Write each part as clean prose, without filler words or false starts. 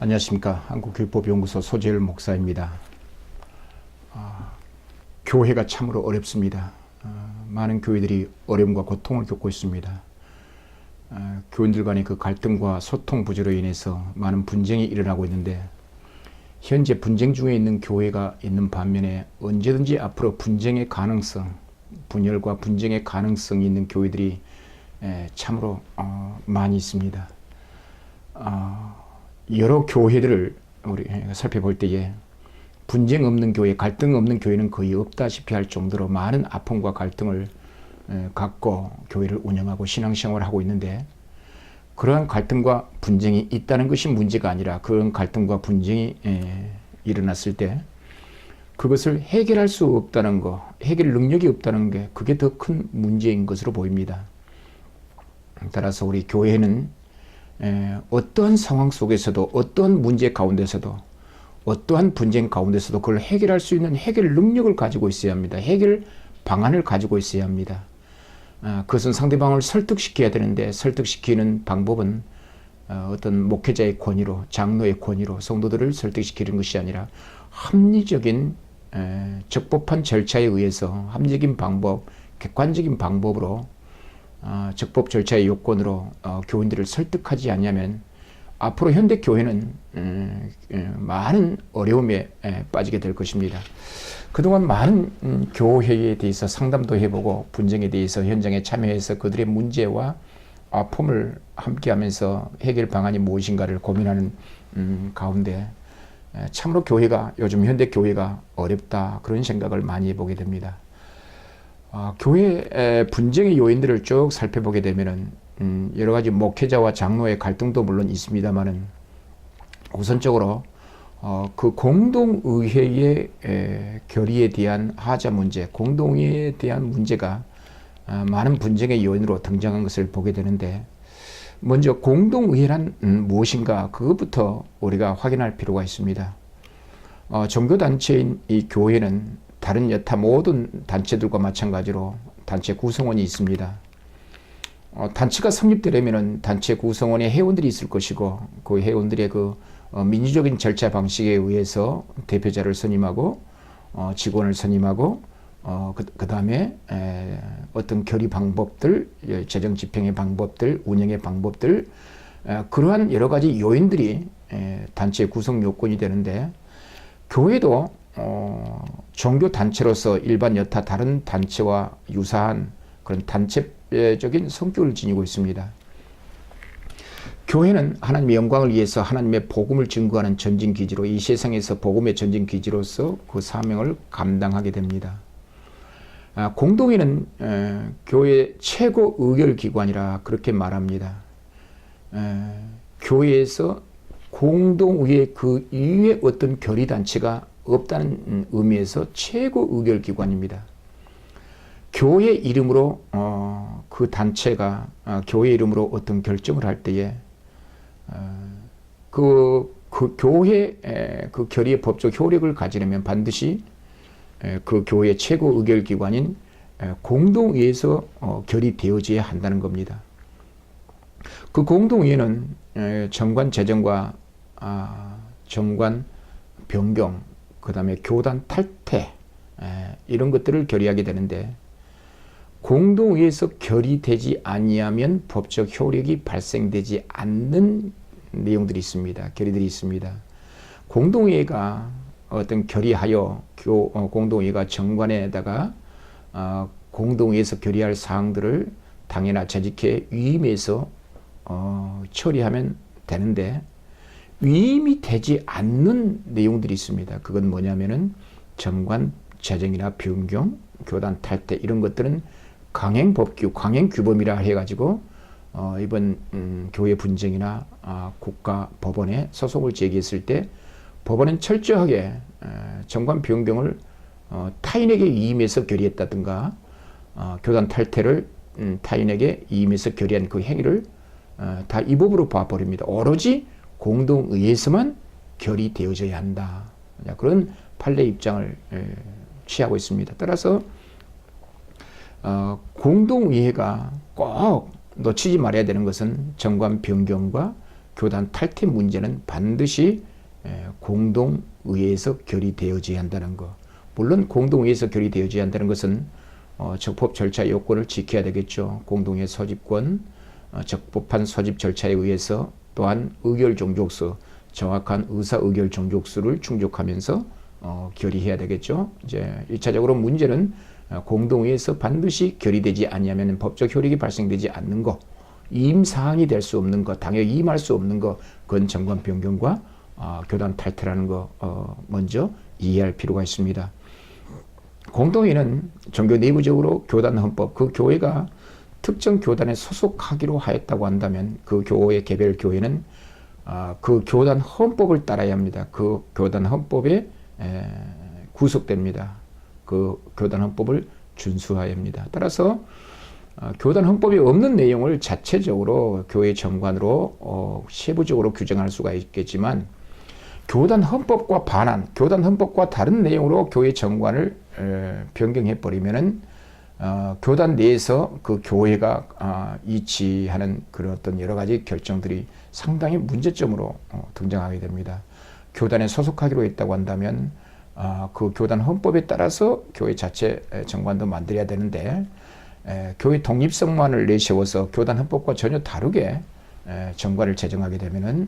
안녕하십니까. 한국교회법연구소 소재일 목사입니다. 교회가 참으로 어렵습니다. 많은 교회들이 어려움과 고통을 겪고 있습니다. 교인들 간의 그 갈등과 소통 부재로 인해서 많은 분쟁이 일어나고 있는데, 현재 분쟁 중에 있는 교회가 있는 반면에 언제든지 앞으로 분쟁의 가능성, 분열과 분쟁의 가능성이 있는 교회들이 참으로 많이 있습니다. 여러 교회들을 우리 살펴볼 때에 분쟁 없는 교회, 갈등 없는 교회는 거의 없다시피 할 정도로 많은 아픔과 갈등을 갖고 교회를 운영하고 신앙생활을 하고 있는데, 그러한 갈등과 분쟁이 있다는 것이 문제가 아니라 그런 갈등과 분쟁이 일어났을 때 그것을 해결할 수 없다는 것, 해결 능력이 없다는 게 그게 더 큰 문제인 것으로 보입니다. 따라서 우리 교회는 어떠한 상황 속에서도, 어떠한 문제 가운데서도, 어떠한 분쟁 가운데서도 그걸 해결할 수 있는 해결 능력을 가지고 있어야 합니다. 해결 방안을 가지고 있어야 합니다. 그것은 상대방을 설득시켜야 되는데, 설득시키는 방법은 어떤 목회자의 권위로, 장로의 권위로 성도들을 설득시키는 것이 아니라 합리적인 적법한 절차에 의해서 합리적인 방법, 객관적인 방법으로 적법 절차의 요건으로 교인들을 설득하지 않으면 앞으로 현대 교회는 많은 어려움에 빠지게 될 것입니다. 그동안 많은 교회에 대해서 상담도 해보고 분쟁에 대해서 현장에 참여해서 그들의 문제와 아픔을 함께하면서 해결 방안이 무엇인가를 고민하는 가운데 참으로 교회가, 요즘 현대 교회가 어렵다, 그런 생각을 많이 해보게 됩니다. 교회 분쟁의 요인들을 쭉 살펴보게 되면은 여러 가지 목회자와 장로의 갈등도 물론 있습니다만은, 우선적으로 그 공동의회의 결의에 대한 하자 문제, 공동의회에 대한 문제가 많은 분쟁의 요인으로 등장한 것을 보게 되는데, 먼저 공동의회란 무엇인가, 그것부터 우리가 확인할 필요가 있습니다. 종교단체인 이 교회는 다른 여타 모든 단체들과 마찬가지로 단체 구성원이 있습니다. 단체가 성립되려면 단체 구성원의 회원들이 있을 것이고, 그 회원들의 그 민주적인 절차 방식에 의해서 대표자를 선임하고 직원을 선임하고 그 다음에 어떤 결의 방법들, 재정 집행의 방법들, 운영의 방법들, 그러한 여러 가지 요인들이 단체 구성 요건이 되는데, 교회도 종교 단체로서 일반 여타 다른 단체와 유사한 그런 단체적인 성격을 지니고 있습니다. 교회는 하나님의 영광을 위해서 하나님의 복음을 증거하는 전진기지로, 이 세상에서 복음의 전진기지로서 그 사명을 감당하게 됩니다. 공동회는 교회의 최고 의결기관이라 그렇게 말합니다. 교회에서 공동의회 그 이외의 어떤 결의단체가 없다는 의미에서 최고 의결기관입니다. 교회 이름으로 그 단체가 교회 이름으로 어떤 결정을 할 때에 그 교회 그 결의의 법적 효력을 가지려면 반드시 그 교회의 최고 의결기관인 공동의회에서 결의되어져야 한다는 겁니다. 그 공동의회는 정관 재정과 정관 변경, 그 다음에 교단 탈퇴, 이런 것들을 결의하게 되는데, 공동의회에서 결의되지 아니하면 법적 효력이 발생되지 않는 내용들이 있습니다. 결의들이 있습니다. 공동의회가 어떤 결의하여 공동의회가 정관에다가 공동의회에서 결의할 사항들을 당이나 재직회 위임해서 처리하면 되는데, 위임이 되지 않는 내용들이 있습니다. 그건 뭐냐면은 정관 재정이나 변경, 교단 탈퇴, 이런 것들은 강행법규, 강행규범이라 해가지고 이번 교회 분쟁이나 국가 법원에 소송을 제기했을 때 법원은 철저하게 정관 변경을 타인에게 위임해서 결의했다든가 교단 탈퇴를 타인에게 위임해서 결의한 그 행위를 다 위법으로 봐버립니다. 오로지 공동의회에서만 결의되어져야 한다, 그런 판례 입장을 취하고 있습니다. 따라서 공동의회가 꼭 놓치지 말아야 되는 것은 정관 변경과 교단 탈퇴 문제는 반드시 공동의회에서 결의되어져야 한다는 것. 물론 공동의회에서 결의되어져야 한다는 것은 적법 절차 요건을 지켜야 되겠죠. 공동의회 소집권, 적법한 소집 절차에 의해서 또한 의결 종족수, 정확한 의사 의결 종족수를 충족하면서 결의해야 되겠죠. 이제 1차적으로 문제는 공동의회에서 반드시 결의되지 아니하면 법적 효력이 발생되지 않는 것, 임사항이 될 수 없는 것, 당에 임할 수 없는 것, 그건 정관 변경과 교단 탈퇴라는 거 먼저 이해할 필요가 있습니다. 공동회는 종교 내부적으로 교단 헌법, 그 교회가 특정 교단에 소속하기로 하였다고 한다면 그 교회 개별 교회는 그 교단 헌법을 따라야 합니다. 그 교단 헌법에 구속됩니다. 그 교단 헌법을 준수해야 합니다. 따라서 교단 헌법이 없는 내용을 자체적으로 교회 정관으로 세부적으로 규정할 수가 있겠지만 교단 헌법과 반한, 교단 헌법과 다른 내용으로 교회 정관을 변경해 버리면은 교단 내에서 그 교회가 이치하는 그런 어떤 여러 가지 결정들이 상당히 문제점으로 등장하게 됩니다. 교단에 소속하기로 했다고 한다면 그 교단 헌법에 따라서 교회 자체 정관도 만들어야 되는데 교회 독립성만을 내세워서 교단 헌법과 전혀 다르게 정관을 제정하게 되면은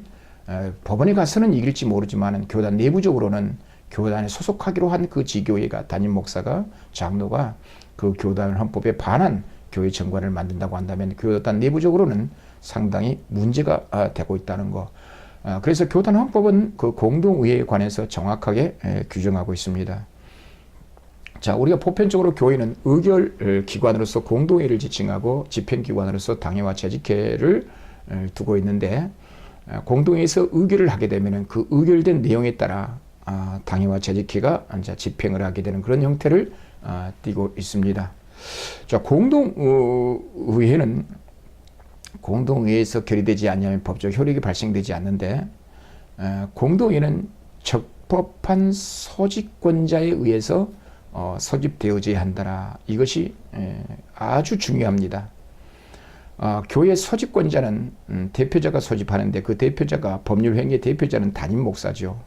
법원에 가서는 이길지 모르지만 교단 내부적으로는 교단에 소속하기로 한 그 지교회가 담임 목사가 장로가 그 교단 헌법에 반한 교회 정관을 만든다고 한다면 교단 내부적으로는 상당히 문제가 되고 있다는 거. 그래서 교단 헌법은 그 공동의회에 관해서 정확하게 규정하고 있습니다. 자, 우리가 보편적으로 교회는 의결 기관으로서 공동회를 지칭하고 집행기관으로서 당회와 재직회를 두고 있는데 공동회에서 의결을 하게 되면 그 의결된 내용에 따라 당회와 재직회가 집행을 하게 되는 그런 형태를 띠고 있습니다. 자, 공동의회는 공동의회에서 결의되지 않으면 법적 효력이 발생되지 않는데 공동의회는 적법한 소집권자에 의해서 소집되어져야 한다. 이것이 아주 중요합니다. 교회 소집권자는 대표자가 소집하는데 그 대표자가 법률행위의 대표자는 담임 목사죠.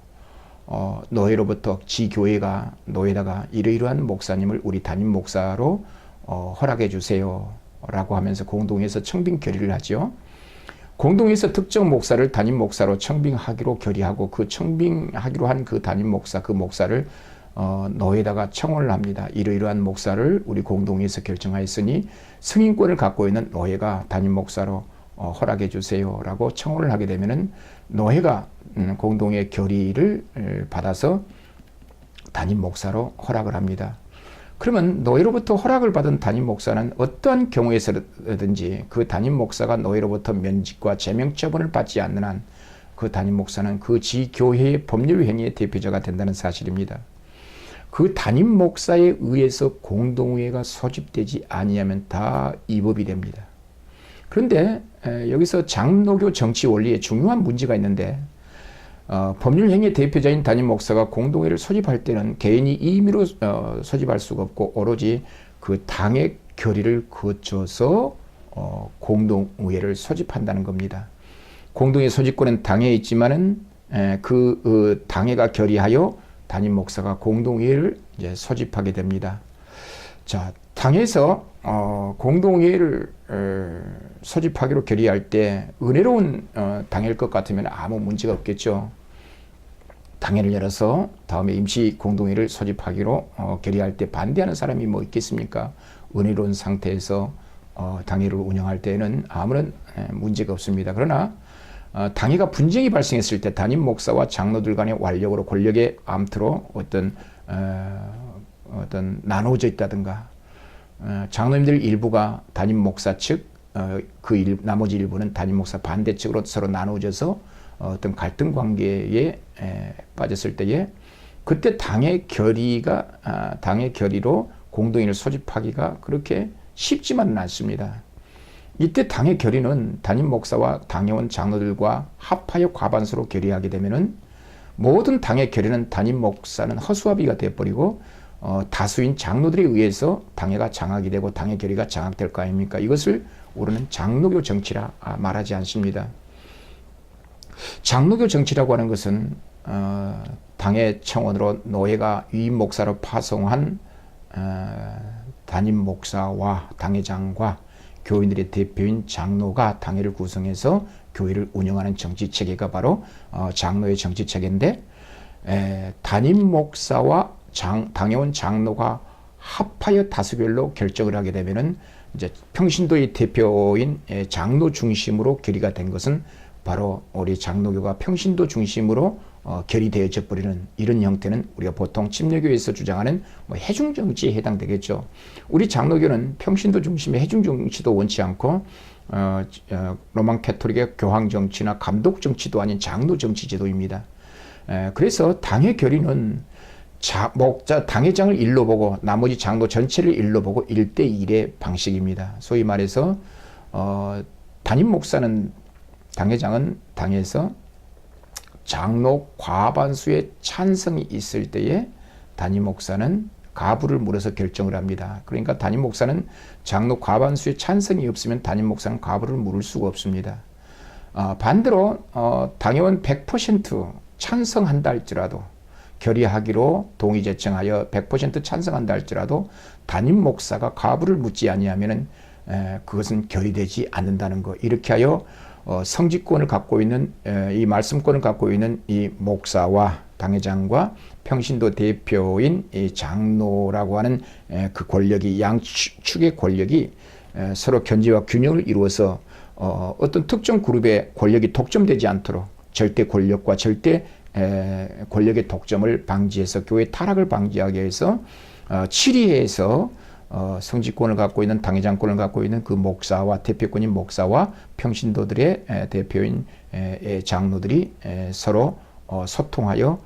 노회로부터 지교회가 노회다가 이러이러한 목사님을 우리 담임 목사로 허락해 주세요 라고 하면서 공동회에서 청빙 결의를 하죠. 공동회에서 특정 목사를 담임 목사로 청빙하기로 결의하고 그 청빙하기로 한 그 담임 목사, 그 목사를 노회다가 청원을 합니다. 이러이러한 목사를 우리 공동회에서 결정하였으니 승인권을 갖고 있는 노회가 담임 목사로 허락해 주세요 라고 청원을 하게 되면은 노회가 공동회 결의를 받아서 담임 목사로 허락을 합니다. 그러면 노회로부터 허락을 받은 담임 목사는 어떠한 경우에서든지 그 담임 목사가 노회로부터 면직과 제명 처분을 받지 않는 한 그 담임 목사는 그 지교회의 법률행위의 대표자가 된다는 사실입니다. 그 담임 목사에 의해서 공동회가 소집되지 아니하면 다 위법이 됩니다. 그런데 여기서 장로교 정치 원리에 중요한 문제가 있는데 법률행위의 대표자인 담임 목사가 공동회를 소집할 때는 개인이 임의로 소집할 수가 없고 오로지 그 당의 결의를 거쳐서 공동회를 소집한다는 겁니다. 공동회 소집권은 당에 있지만은 그 당회가 결의하여 담임 목사가 공동회를 이제 소집하게 됩니다. 자, 당에서 공동회를 소집하기로 결의할 때 은혜로운 당일 것 같으면 아무 문제가 없겠죠. 당회를 열어서 다음에 임시 공동회를 소집하기로 결의할 때 반대하는 사람이 뭐 있겠습니까? 은혜로운 상태에서 당회를 운영할 때는 아무런 문제가 없습니다. 그러나 당회가 분쟁이 발생했을 때 담임 목사와 장로들 간의 완력으로 권력의 암투로 어떤 나누어져 있다든가 장로님들 일부가 담임 목사 측, 나머지 일부는 담임 목사 반대 측으로 서로 나누어져서 어떤 갈등 관계에 빠졌을 때에 그때 당의 결의로 공동회를 소집하기가 그렇게 쉽지만은 않습니다. 이때 당의 결의는 담임 목사와 당회원 장로들과 합하여 과반수로 결의하게 되면은 모든 당의 결의는 담임 목사는 허수아비가 되어버리고 다수인 장로들에 의해서 당회가 장악이 되고 당의 결의가 장악될 거 아닙니까? 이것을 우리는 장로교 정치라 말하지 않습니다. 장로교 정치라고 하는 것은 당의 청원으로 노예가 위임 목사로 파송한 담임 목사와 당회장과 교인들의 대표인 장로가 당회를 구성해서 교회를 운영하는 정치 체계가 바로 장로의 정치 체계인데, 담임 목사와 당회원 장로가 합하여 다수결로 결정을 하게 되면은 이제 평신도의 대표인 장로 중심으로 결의가 된 것은 바로 우리 장로교가 평신도 중심으로 결의되어져 버리는 이런 형태는 우리가 보통 침례교에서 주장하는 해중 정치에 해당되겠죠. 우리 장로교는 평신도 중심의 해중 정치도 원치 않고 로만 캐토릭의 교황 정치나 감독 정치도 아닌 장로 정치 제도입니다. 그래서 당의 결의는 목자 당회장을 일로 보고 나머지 장로 전체를 일로 보고 1대1의 방식입니다. 소위 말해서 담임 목사는 당회장은 당에서 장로 과반수의 찬성이 있을 때에 담임 목사는 가부를 물어서 결정을 합니다. 그러니까 담임 목사는 장로 과반수의 찬성이 없으면 담임 목사는 가부를 물을 수가 없습니다. 반대로 당회원 100% 찬성한다 할지라도, 결의하기로 동의 제청하여 100% 찬성한다 할지라도 담임 목사가 가부를 묻지 아니하면은 그것은 결의되지 않는다는 것. 이렇게 하여 성직권을 갖고 있는 이 말씀권을 갖고 있는 이 목사와 당회장과 평신도 대표인 이 장로라고 하는 그 권력이, 양축의 권력이 서로 견제와 균형을 이루어서 어떤 특정 그룹의 권력이 독점되지 않도록 절대 권력과 절대 권력의 독점을 방지해서 교회 타락을 방지하기 위해서 치리해서 성직권을 갖고 있는 당회장권을 갖고 있는 그 목사와 대표권인 목사와 평신도들의 대표인 장로들이 서로 소통하여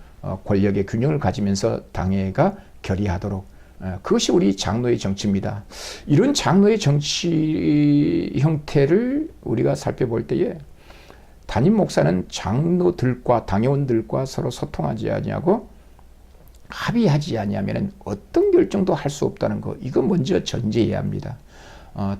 권력의 균형을 가지면서 당회가 결의하도록, 그것이 우리 장로의 정치입니다. 이런 장로의 정치 형태를 우리가 살펴볼 때에 담임 목사는 장로들과 당회원들과 서로 소통하지 아니하고 합의하지 아니하면 어떤 결정도 할 수 없다는 거, 이거 먼저 전제해야 합니다.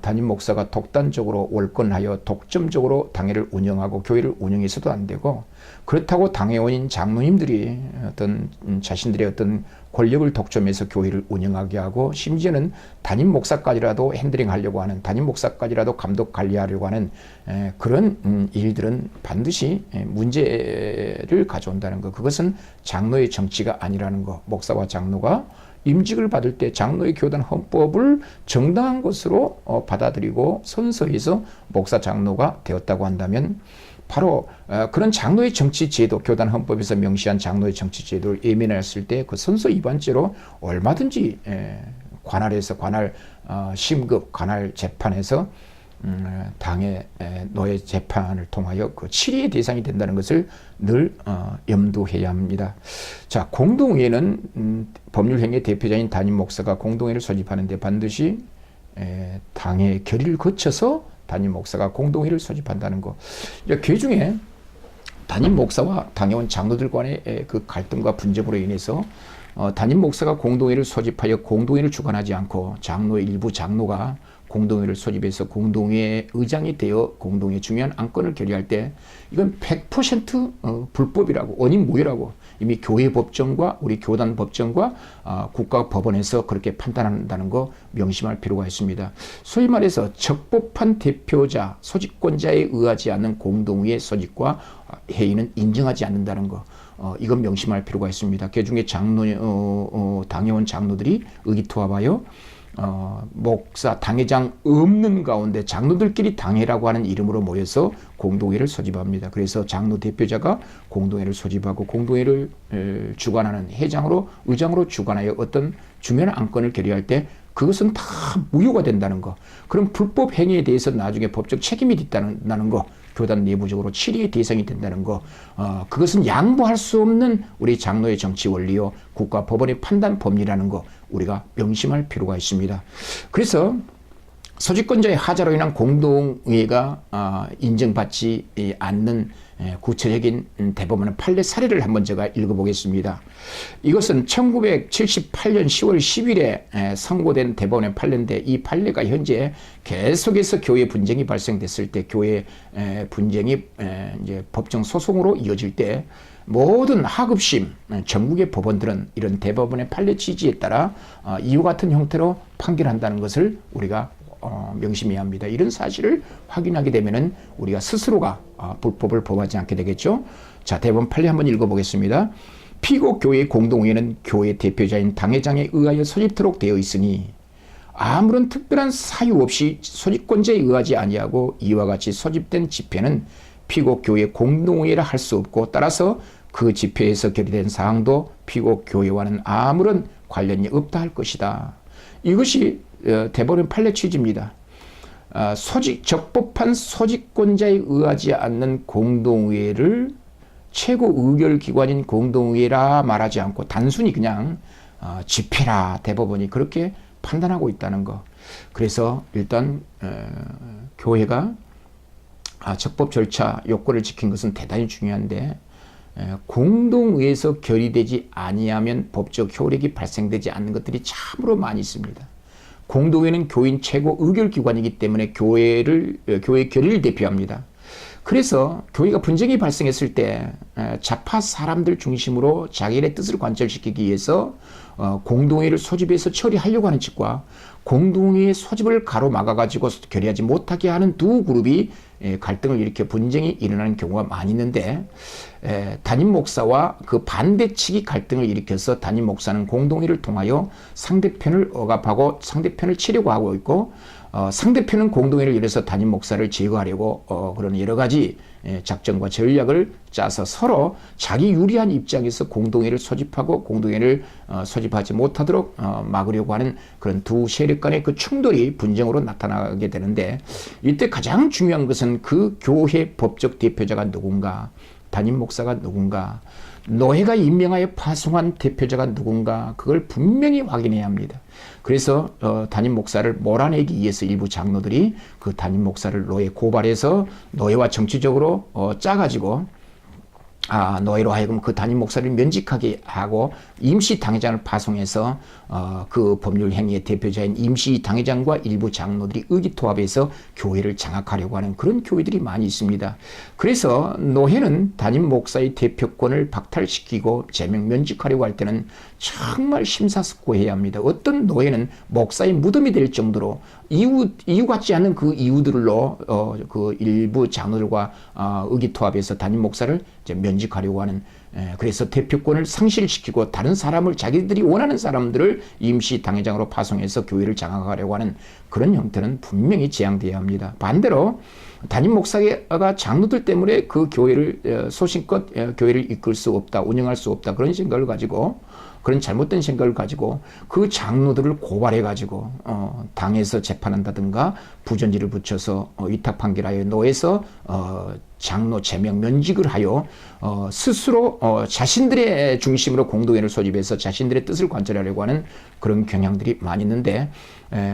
담임 목사가 독단적으로 월권하여 독점적으로 당회를 운영하고 교회를 운영해서도 안 되고, 그렇다고 당회원인 장로님들이 어떤 자신들의 어떤 권력을 독점해서 교회를 운영하게 하고, 심지어는 담임 목사까지라도 핸들링하려고 하는, 담임 목사까지라도 감독 관리하려고 하는 그런 일들은 반드시 문제를 가져온다는 것. 그것은 장로의 정치가 아니라는 것. 목사와 장로가 임직을 받을 때 장로의 교단 헌법을 정당한 것으로 받아들이고 선서해서 목사 장로가 되었다고 한다면, 바로 그런 장로의 정치 제도, 교단 헌법에서 명시한 장로의 정치 제도를 예민했을 때 그 선서 위반죄로 얼마든지 관할에서 관할 심급, 관할 재판에서 당의 노예 재판을 통하여 그 치리의 대상이 된다는 것을 늘 염두해야 합니다. 자, 공동회는 법률행위의 대표자인 담임 목사가 공동회를 소집하는데 반드시 당의 결의를 거쳐서 담임 목사가 공동회를 소집한다는 것. 교회 중에 담임 목사와 당회원 장로들 간의 그 갈등과 분쟁으로 인해서 담임 목사가 공동회를 소집하여 공동회를 주관하지 않고 장로의 일부 장로가 공동회를 소집해서 공동회 의장이 되어 공동회 중요한 안건을 결의할 때 이건 100% 불법이라고, 원인무효라고 이미 교회 법정과 우리 교단 법정과 국가 법원에서 그렇게 판단한다는 거 명심할 필요가 있습니다. 소위 말해서 적법한 대표자, 소집권자에 의하지 않는 공동회 소집과 회의는 인정하지 않는다는 거. 이건 명심할 필요가 있습니다. 그 중에 당회원 장로들이 의기투합하여 목사, 당회장 없는 가운데 장로들끼리 당회라고 하는 이름으로 모여서 공동회를 소집합니다. 그래서 장로 대표자가 공동회를 소집하고 공동회를 주관하는 회장으로, 의장으로 주관하여 어떤 중요한 안건을 결의할 때 그것은 다 무효가 된다는 거. 그럼 불법 행위에 대해서 나중에 법적 책임이 있다는 거, 교단 내부적으로 치리의 대상이 된다는 거, 그것은 양보할 수 없는 우리 장로의 정치 원리요, 국가 법원의 판단 법리라는 거 우리가 명심할 필요가 있습니다. 그래서 소집권자의 하자로 인한 공동의회가 인정받지 않는 구체적인 대법원의 판례 사례를 한번 제가 읽어보겠습니다. 이것은 1978년 10월 10일에 선고된 대법원의 판례인데, 이 판례가 현재 계속해서 교회 분쟁이 발생됐을 때, 교회 분쟁이 이제 법정 소송으로 이어질 때 모든 하급심 전국의 법원들은 이런 대법원의 판례 취지에 따라 이와 같은 형태로 판결한다는 것을 우리가 명심해야 합니다. 이런 사실을 확인하게 되면은 우리가 스스로가 불법을 범하지 않게 되겠죠. 자, 대법원 판례 한번 읽어보겠습니다. 피고 교회 공동의회는 교회 대표자인 당회장에 의하여 소집토록 되어 있으니 아무런 특별한 사유 없이 소집권자에 의하지 아니하고 이와 같이 소집된 집회는 피고 교회 공동의회라 할 수 없고, 따라서 그 집회에서 결의된 사항도 피고 교회와는 아무런 관련이 없다 할 것이다. 이것이 대법원 판례 취지입니다. 적법한 소집권자에 의하지 않는 공동의회를 최고 의결기관인 공동의회라 말하지 않고 단순히 그냥 집회라 대법원이 그렇게 판단하고 있다는 것. 그래서 일단 교회가 적법 절차 요건을 지킨 것은 대단히 중요한데, 공동의회에서 결의되지 아니하면 법적 효력이 발생되지 않는 것들이 참으로 많이 있습니다. 공동회는 교인 최고 의결기관이기 때문에 교회의 결의를 대표합니다. 그래서 교회가 분쟁이 발생했을 때 좌파 사람들 중심으로 자기의 뜻을 관철시키기 위해서 공동회를 소집해서 처리하려고 하는 측과 공동회의 소집을 가로막아가지고 결의하지 못하게 하는 두 그룹이 갈등을 일으켜 분쟁이 일어나는 경우가 많이 있는데, 담임 목사와 그 반대 측이 갈등을 일으켜서 담임 목사는 공동회를 통하여 상대편을 억압하고 상대편을 치려고 하고 있고, 상대편은 공동회를 열어서 담임 목사를 제거하려고 그런 여러 가지 작전과 전략을 짜서 서로 자기 유리한 입장에서 공동회를 소집하고 공동회를 소집하지 못하도록 막으려고 하는 그런 두 세력 간의 그 충돌이 분쟁으로 나타나게 되는데, 이때 가장 중요한 것은 그 교회 법적 대표자가 누군가, 담임 목사가 누군가, 노회가 임명하여 파송한 대표자가 누군가, 그걸 분명히 확인해야 합니다. 그래서 담임 목사를 몰아내기 위해서 일부 장로들이 그 담임 목사를 노회에 고발해서 노회와 정치적으로 짜가지고 노회로 하여금 그 담임 목사를 면직하게 하고 임시 당회장을 파송해서 그 법률 행위의 대표자인 임시 당회장과 일부 장로들이 의기투합해서 교회를 장악하려고 하는 그런 교회들이 많이 있습니다. 그래서 노회는 담임 목사의 대표권을 박탈시키고 제명 면직하려고 할 때는 정말 심사숙고해야 합니다. 어떤 노회는 목사의 무덤이 될 정도로 이유 같지 않은 그 이유들로 그 일부 장로들과 의기투합해서 담임 목사를 이제 면직하려고 하는, 그래서 대표권을 상실시키고 다른 사람을, 자기들이 원하는 사람들을 임시 당회장으로 파송해서 교회를 장악하려고 하는 그런 형태는 분명히 제한되어야 합니다. 반대로 담임 목사가 장로들 때문에 그 교회를 소신껏 교회를 이끌 수 없다, 운영할 수 없다, 그런 생각을 가지고, 그런 잘못된 생각을 가지고 그 장로들을 고발해 가지고 당에서 재판한다든가 부전지를 붙여서 위탁 판결하여 노에서 장로 제명 면직을 하여 스스로 자신들의 중심으로 공동회를 소집해서 자신들의 뜻을 관철하려고 하는 그런 경향들이 많이 있는데,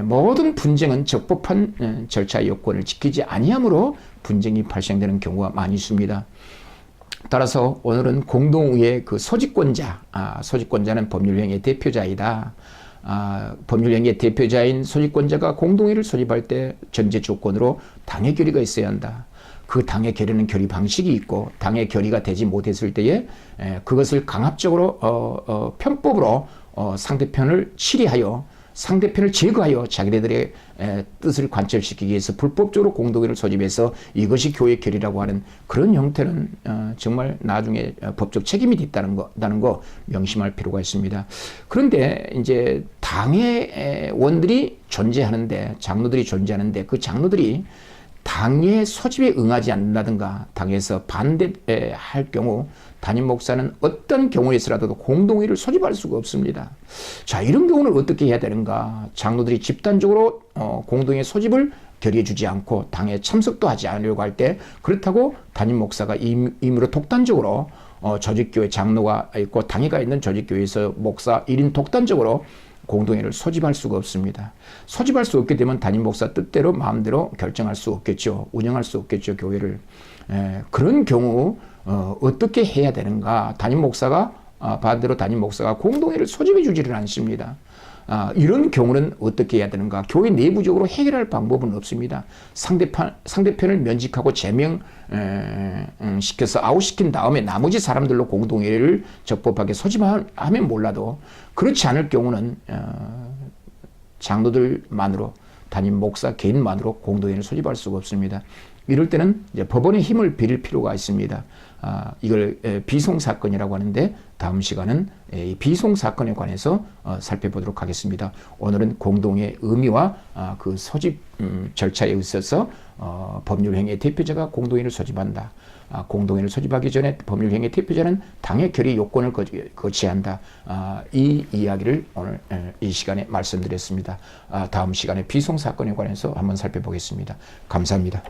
모든 분쟁은 적법한 절차 요건을 지키지 아니함으로 분쟁이 발생되는 경우가 많이 있습니다. 따라서 오늘은 공동의회 그 소집권자는 법률행위의 대표자이다. 법률행위의 대표자인 소집권자가 공동회를 소집할 때 전제 조건으로 당의 결의가 있어야 한다. 그 당의 결의는 결의 방식이 있고, 당의 결의가 되지 못했을 때에 그것을 강압적으로 편법으로 상대편을 치리하여 상대편을 제거하여 자기네들의 뜻을 관철시키기 위해서 불법적으로 공동회를 소집해서 이것이 교회 결의라고 하는 그런 형태는 정말 나중에 법적 책임이 있다는 거 명심할 필요가 있습니다. 그런데 이제 당회원들이 존재하는데, 장로들이 존재하는데, 그 장로들이 당의 소집에 응하지 않는다든가 당에서 반대할 경우 담임 목사는 어떤 경우에서라도 공동회를 소집할 수가 없습니다. 자, 이런 경우는 어떻게 해야 되는가? 장로들이 집단적으로 공동회 소집을 결의해 주지 않고 당에 참석도 하지 않으려고 할 때, 그렇다고 담임 목사가 임의로 독단적으로 조직교회 장로가 있고 당회가 있는 조직교회에서 목사 1인 독단적으로 공동회를 소집할 수가 없습니다. 소집할 수 없게 되면 담임 목사 뜻대로 마음대로 결정할 수 없겠죠. 운영할 수 없겠죠, 교회를. 그런 경우 어떻게 해야 되는가? 반대로 담임 목사가 공동회를 소집해 주지를 않습니다. 이런 경우는 어떻게 해야 되는가? 교회 내부적으로 해결할 방법은 없습니다. 상대편을 면직하고 제명시켜서 아웃시킨 다음에 나머지 사람들로 공동회를 적법하게 소집하면 몰라도 그렇지 않을 경우는 장로들만으로 담임 목사 개인만으로 공동회를 소집할 수가 없습니다. 이럴 때는 이제 법원의 힘을 빌릴 필요가 있습니다. 이걸 비송사건이라고 하는데 다음 시간은 이 비송사건에 관해서 살펴보도록 하겠습니다. 오늘은 공동의 의미와 그 소집 절차에 있어서 법률행위의 대표자가 공동회를 소집한다. 공동회를 소집하기 전에 법률행위의 대표자는 당의 결의 요건을 거치한다. 이 이야기를 오늘 이 시간에 말씀드렸습니다. 다음 시간에 비송사건에 관해서 한번 살펴보겠습니다. 감사합니다.